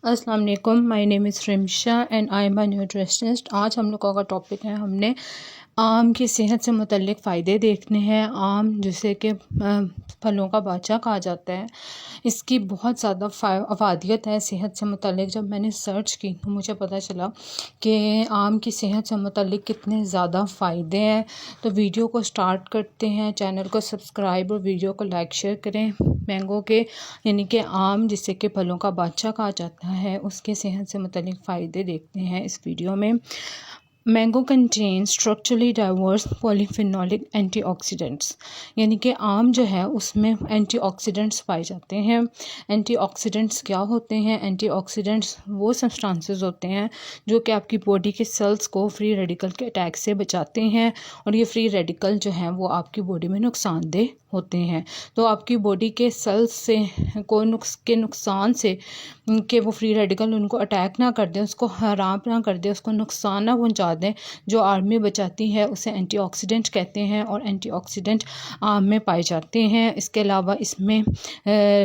अस्सलाम वालेकुम, my name is Rimsha and I am a nutritionist. आज हम लोगों का टॉपिक है, हमने आम की सेहत से मुतल्लिक़ फ़ायदे देखने हैं। आम जिसे कि फलों का बादशाह कहा जाता है, इसकी बहुत ज़्यादा अफादियत है सेहत से मुतल्लिक़। जब मैंने सर्च की तो मुझे पता चला कि आम की सेहत से मुतल्लिक़ कितने ज़्यादा फ़ायदे हैं। तो वीडियो को स्टार्ट करते हैं। चैनल को सब्सक्राइब और वीडियो को लाइक शेयर करें। मैंगो के यानी कि आम जिसे कि फलों का बादशाह कहा जाता है, उसके सेहत से मुतल्लिक़ फ़ायदे देखते हैं इस वीडियो में। Mango contain structurally diverse polyphenolic antioxidants, यानी कि आम जो है उसमें एंटीऑक्सीडेंट्स पाए जाते हैं। एंटीऑक्सीडेंट्स क्या होते हैं? एंटीऑक्सीडेंट्स वो सब्सटेंसेस होते हैं जो कि आपकी बॉडी के सेल्स को फ्री रेडिकल के अटैक से बचाते हैं, और ये फ्री रेडिकल जो हैं वो आपकी बॉडी में नुकसानदेह होते हैं। तो आपकी बॉडी के सेल्स से को नुकसान से कि वो फ्री रेडिकल उनको अटैक ना कर दें, उसको हराम ना कर दें, उसको न्युकसान ना पहुंचा दें, जो आर्मी बचाती है उसे एंटीऑक्सीडेंट कहते हैं, और एंटीऑक्सीडेंट आम में पाए जाते हैं। इसके अलावा इसमें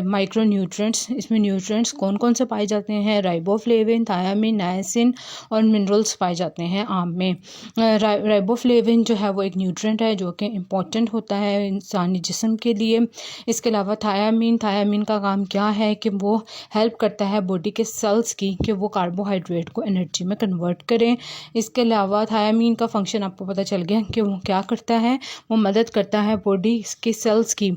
माइक्रो न्यूट्रिएंट्स, इसमें न्यूट्रिएंट्स कौन कौन से पाए जाते हैं? राइबोफ्लेविन, थायामिन, नायसिन और मिनरल्स पाए जाते हैं आम में। राइबोफ्लेविन जो है वो एक न्यूट्रिएंट है जो कि इम्पॉर्टेंट होता है इंसानी जिस्म के लिए। इसके अलावा थायामिन का काम क्या है कि वो हेल्प करता है बॉडी के सेल्स की कि वो कार्बोहाइड्रेट को एनर्जी में कन्वर्ट करें। इसके अलावा थायामीन का फंक्शन आपको पता चल गया कि वो क्या करता है, वो मदद करता है बॉडी के सेल्स की,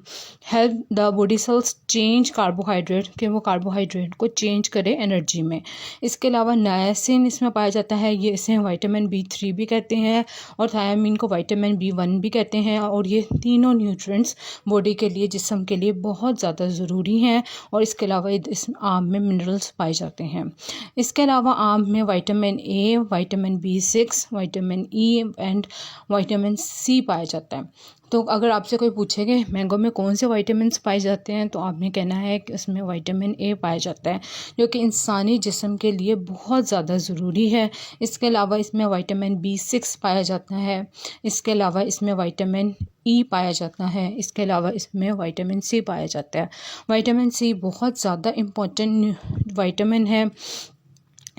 help the body cells change carbohydrate, कि वो कार्बोहाइड्रेट को चेंज करे एनर्जी में। इसके अलावा नायसिन इसमें पाया जाता है, ये इसे विटामिन B3 भी कहते हैं, और थायामीन को विटामिन B1 भी कहते हैं, और ये तीनों न्यूट्रिएंट्स बॉडी के लिए, जिस्म के लिए बहुत ज़्यादा ज़रूरी हैं। और इसके अलावा इस आम में मिनरल्स पाए जाते हैं। इसके अलावा आम में vitamin A, vitamin B6, vitamin E and vitamin C पाया जाता है। तो अगर आपसे कोई पूछेगा मैंगो में कौन से विटामिन्स पाए जाते हैं, तो आपने कहना है कि उसमें विटामिन A पाया जाता है, जो कि इंसानी जिस्म के लिए बहुत ज़्यादा ज़रूरी है। इसके अलावा इसमें विटामिन B6 पाया जाता है। इसके अलावा इसमें विटामिन E पाया जाता है। इसके अलावा इसमें विटामिन C पाया जाता है। विटामिन C बहुत ज़्यादा इम्पोर्टेंट विटामिन है,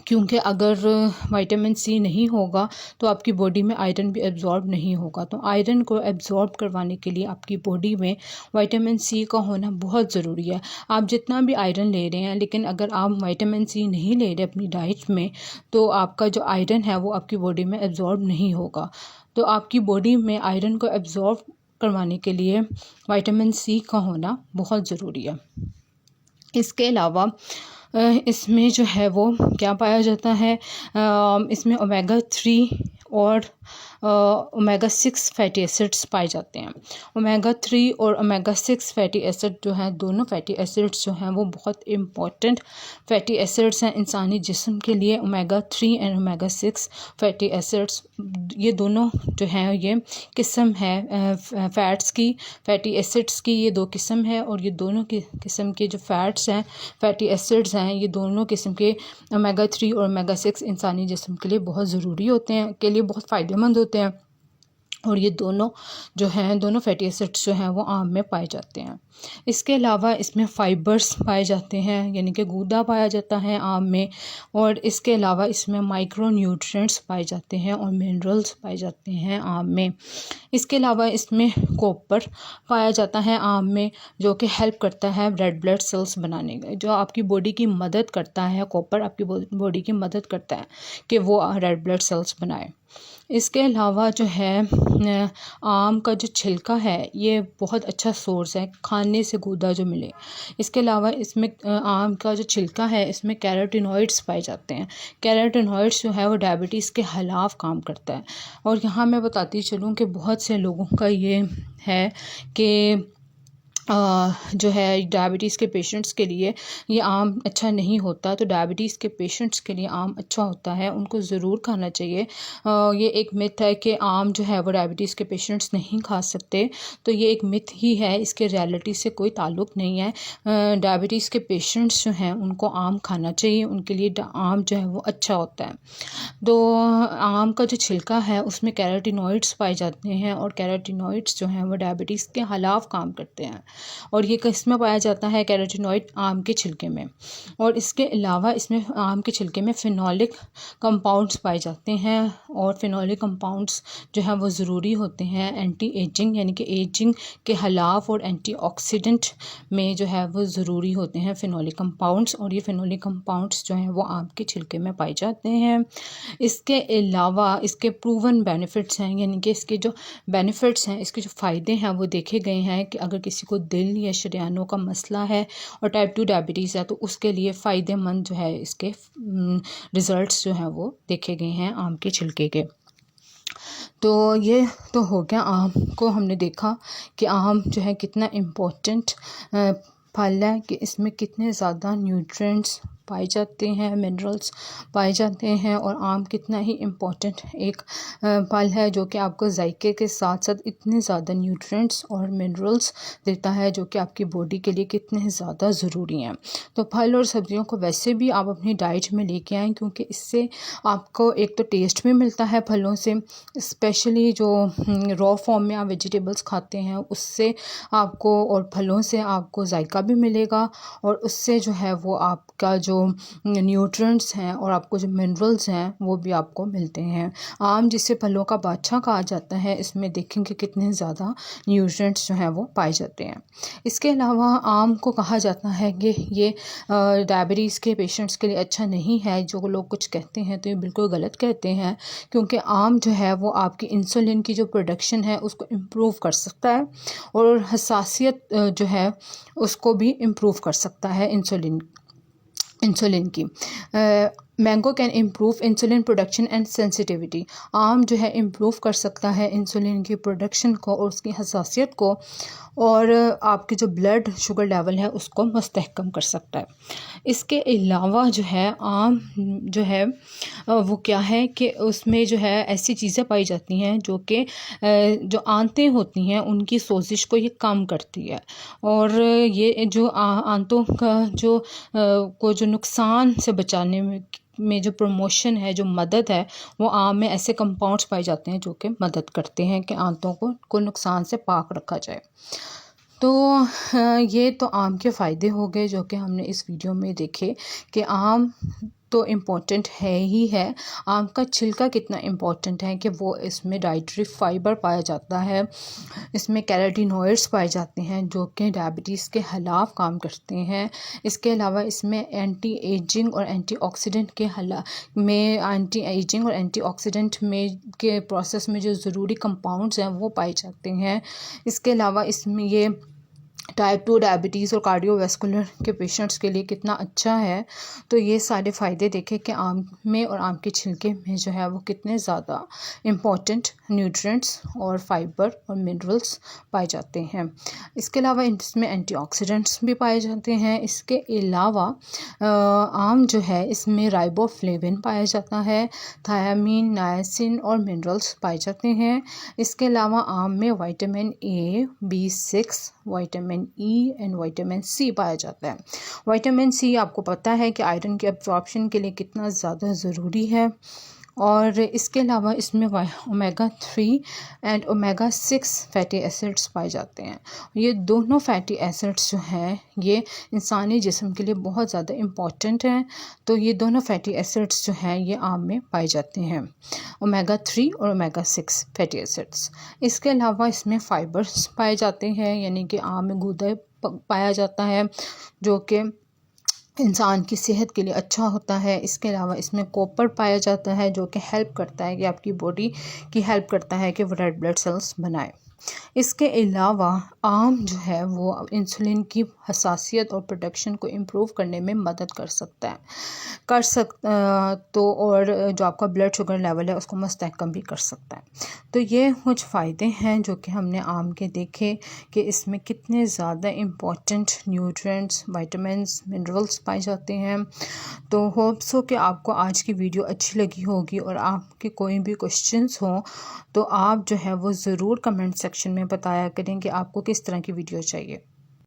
क्योंकि अगर विटामिन C नहीं होगा तो आपकी बॉडी में आयरन भी एब्जॉर्ब नहीं होगा। तो आयरन को एब्जॉर्ब करवाने के लिए आपकी बॉडी में विटामिन C का होना बहुत ज़रूरी है। आप जितना भी आयरन ले रहे हैं, लेकिन अगर आप विटामिन C नहीं ले रहे अपनी डाइट में, तो आपका जो आयरन है वो आपकी बॉडी में एब्जॉर्ब नहीं होगा। तो आपकी बॉडी में आयरन को एब्जॉर्ब करवाने के लिए विटामिन C का होना बहुत ज़रूरी है। इसके अलावा इसमें जो है वो क्या पाया जाता है, इसमें ओमेगा 3 और ओमेगा 6 फैटी एसिड्स पाए जाते हैं। ओमेगा 3 और ओमेगा 6 फैटी एसिड जो हैं, दोनों फैटी एसिड्स जो हैं वो बहुत इम्पॉर्टेंट फैटी एसिड्स हैं इंसानी जिस्म के लिए। Omega 3 and omega 6 fatty acids, ये दोनों जो हैं ये किस्म है फ़ैट्स की, फैटी एसिड्स की ये दो किस्म है, और ये दोनों की किस्म के जो फ़ैट्स हैं, फैटी एसिड्स हैं, ये दोनों किस्म के ओमेगा 3 और ओमेगा 6 इंसानी जिस्म के लिए बहुत ज़रूरी होते हैं, के लिए बहुत फ़ायदेमंद होते हैं। और ये दोनों जो हैं, दोनों फैटी एसिड्स जो हैं वो आम में पाए जाते हैं। इसके अलावा इसमें फ़ाइबर्स पाए जाते हैं, यानी कि गूदा पाया जाता है आम में, और इसके अलावा इसमें माइक्रो न्यूट्रिएंट्स पाए जाते हैं और मिनरल्स पाए जाते हैं आम में। इसके अलावा इसमें कॉपर पाया जाता है आम में, जो कि हेल्प करता है रेड ब्लड सेल्स बनाने का, जो आपकी बॉडी की मदद करता है। कॉपर आपकी बॉडी की मदद करता है कि वो रेड ब्लड सेल्स बनाए। इसके अलावा जो है आम का जो छिलका है ये बहुत अच्छा सोर्स है खाने से गूदा जो मिले। इसके अलावा इसमें आम का जो छिलका है इसमें कैरोटीनॉइड्स पाए जाते हैं। कैरोटीनॉइड्स जो है वो डायबिटीज़ के खिलाफ काम करता है। और यहाँ मैं बताती चलूँ कि बहुत से लोगों का ये है कि जो है डायबिटीज़ के पेशेंट्स के लिए ये आम अच्छा नहीं होता, तो डायबिटीज़ के पेशेंट्स के लिए आम अच्छा होता है, उनको ज़रूर खाना चाहिए। ये एक मिथ है कि आम जो है वो डायबिटीज़ के पेशेंट्स नहीं खा सकते, तो ये एक मिथ ही है, इसके रियलिटी से कोई ताल्लुक़ नहीं है। डायबिटीज़ के पेशेंट्स जो हैं उनको आम खाना चाहिए, उनके लिए आम जो है वो अच्छा होता है। तो आम का जो छिलका है उसमें कैरोटीनॉइड्स पाए जाते हैं, और कैरोटीनॉइड्स जो हैं वो डायबिटीज़ के खिलाफ काम करते हैं। और ये किस में पाया जाता है, कैरोटीनॉइड आम के छिलके में। और इसके अलावा इसमें आम के छिलके में फिनोलिक कंपाउंड्स पाए जाते हैं, और फिनोलिक कंपाउंड्स जो है वो ज़रूरी होते हैं एंटी एजिंग यानी कि एजिंग के खिलाफ, और एंटीऑक्सीडेंट में जो है वो ज़रूरी होते हैं फिनोलिक कंपाउंड्स। और ये फिनोलिक कंपाउंड्स जो हैं वो आम के छिलके में पाए जाते हैं। इसके अलावा इसके प्रूवन बेनिफिट्स हैं, यानी कि इसके जो बेनिफिट्स हैं, इसके जो फ़ायदे हैं वो देखे गए हैं कि अगर किसी को दिल या शरीयानों का मसला है और टाइप 2 डायबिटीज़ है तो उसके लिए फ़ायदेमंद जो है इसके रिज़ल्ट्स जो हैं वो देखे गए हैं आम के छिलके के। तो ये तो हो गया आम को हमने देखा कि आम जो है कितना इम्पोर्टेंट फल है, कि इसमें कितने ज़्यादा न्यूट्रिएंट्स पाए जाते हैं, मिनरल्स पाए जाते हैं, और आम कितना ही इम्पोर्टेंट एक फल है जो कि आपको जायके के साथ साथ इतने ज़्यादा न्यूट्रिएंट्स और मिनरल्स देता है जो कि आपकी बॉडी के लिए कितने ज़्यादा ज़रूरी हैं। तो फल और सब्जियों को वैसे भी आप अपनी डाइट में लेके आएँ, क्योंकि इससे आपको एक तो टेस्ट भी मिलता है फलों से, स्पेशली जो रॉ फॉर्म में आप वेजिटेबल्स खाते हैं उससे आपको, और फलों से आपको जायका भी मिलेगा, और उससे जो है वो आपका जो न्यूट्रिएंट्स हैं और आपको जो मिनरल्स हैं वो भी आपको मिलते हैं। आम जिसे फलों का बादशाह कहा जाता है, इसमें देखेंगे कितने ज़्यादा न्यूट्रिएंट्स जो हैं वो पाए जाते हैं। इसके अलावा आम को कहा जाता है कि ये डायबिटीज़ के पेशेंट्स के लिए अच्छा नहीं है। जो लोग कुछ कहते हैं तो ये बिल्कुल गलत कहते हैं, क्योंकि आम जो है वो आपकी इंसुलिन की जो प्रोडक्शन है उसको इम्प्रूव कर सकता है, और हसासियत जो है उसको भी इम्प्रूव कर सकता है इंसुलिन की। Mango can improve insulin production and sensitivity. आम जो है इम्प्रूव कर सकता है इंसुलिन की प्रोडक्शन को और उसकी हसासियत को, और आपकी जो ब्लड शुगर लेवल है उसको मुस्तहकम कर सकता है। इसके अलावा जो है आम जो है वो क्या है कि उसमें जो है ऐसी चीज़ें पाई जाती हैं जो कि जो आंतें होती हैं उनकी सोजिश को ये कम करती है, और ये जो आंतों का जो नुकसान से बचाने में जो प्रमोशन है, जो मदद है, वो आम में ऐसे कंपाउंड्स पाए जाते हैं जो कि मदद करते हैं कि आंतों को नुकसान से पाक रखा जाए। तो ये तो आम के फ़ायदे हो गए जो कि हमने इस वीडियो में देखे कि आम तो इम्पोर्टेंट है ही है। आम का छिलका कितना इम्पोर्टेंट है कि वो इसमें डाइटरी फाइबर पाया जाता है, इसमें कैरोटीनॉइड्स पाए जाते हैं जो कि डायबिटीज़ के खिलाफ काम करते हैं। इसके अलावा इसमें एंटी एजिंग और एंटीऑक्सीडेंट में के प्रोसेस में जो ज़रूरी कंपाउंड्स हैं वो पाए जाते हैं। इसके अलावा इसमें ये टाइप 2 डायबिटीज़ और कार्डियोवैस्कुलर के पेशेंट्स के लिए कितना अच्छा है। तो ये सारे फ़ायदे देखे कि आम में और आम के छिलके में जो है वो कितने ज़्यादा इम्पॉर्टेंट न्यूट्रिएंट्स और फाइबर और मिनरल्स पाए जाते हैं। इसके अलावा इसमें एंटीऑक्सीडेंट्स भी पाए जाते हैं। इसके अलावा आम जो है इसमें राइबोफ्लेविन पाया जाता है, थायामीन, नायासिन और मिनरल्स पाए जाते हैं। इसके अलावा आम में vitamin A, B6, vitamin E and vitamin C पाया जाता है। विटामिन सी आपको पता है कि आयरन के एब्जॉर्प्शन के लिए कितना ज़्यादा ज़रूरी है, और इसके अलावा इसमें omega 3 and omega 6 fatty acids पाए जाते हैं। ये दोनों फैटी एसिड्स जो हैं ये इंसानी जिस्म के लिए बहुत ज़्यादा इम्पॉर्टेंट हैं। तो ये दोनों फैटी एसिड्स जो हैं ये आम में पाए जाते हैं, ओमेगा 3 और ओमेगा 6 फैटी एसिड्स। इसके अलावा इसमें फ़ाइबर्स पाए जाते हैं, यानी कि आम में गूदा पाया जाता है जो कि इंसान की सेहत के लिए अच्छा होता है। इसके अलावा इसमें कॉपर पाया जाता है जो कि हेल्प करता है कि आपकी बॉडी की हेल्प करता है कि वो रेड ब्लड सेल्स बनाए। इसके अलावा आम जो है वो इंसुलिन की हसासियत और प्रोडक्शन को इम्प्रूव करने में मदद कर सकता है और जो आपका ब्लड शुगर लेवल है उसको मुस्तहकम भी कर सकता है। तो ये कुछ फ़ायदे हैं जो कि हमने आम के देखे कि इसमें कितने ज़्यादा इम्पॉर्टेंट न्यूट्रिएंट्स, विटामिन्स, मिनरल्स पाए जाते हैं। तो होप सो कि आपको आज की वीडियो अच्छी लगी होगी, और आपके कोई भी क्वेश्चंस हों तो आप जो है वो ज़रूर कमेंट सेक्शन में बताया करें कि आपको किस तरह की वीडियो चाहिए।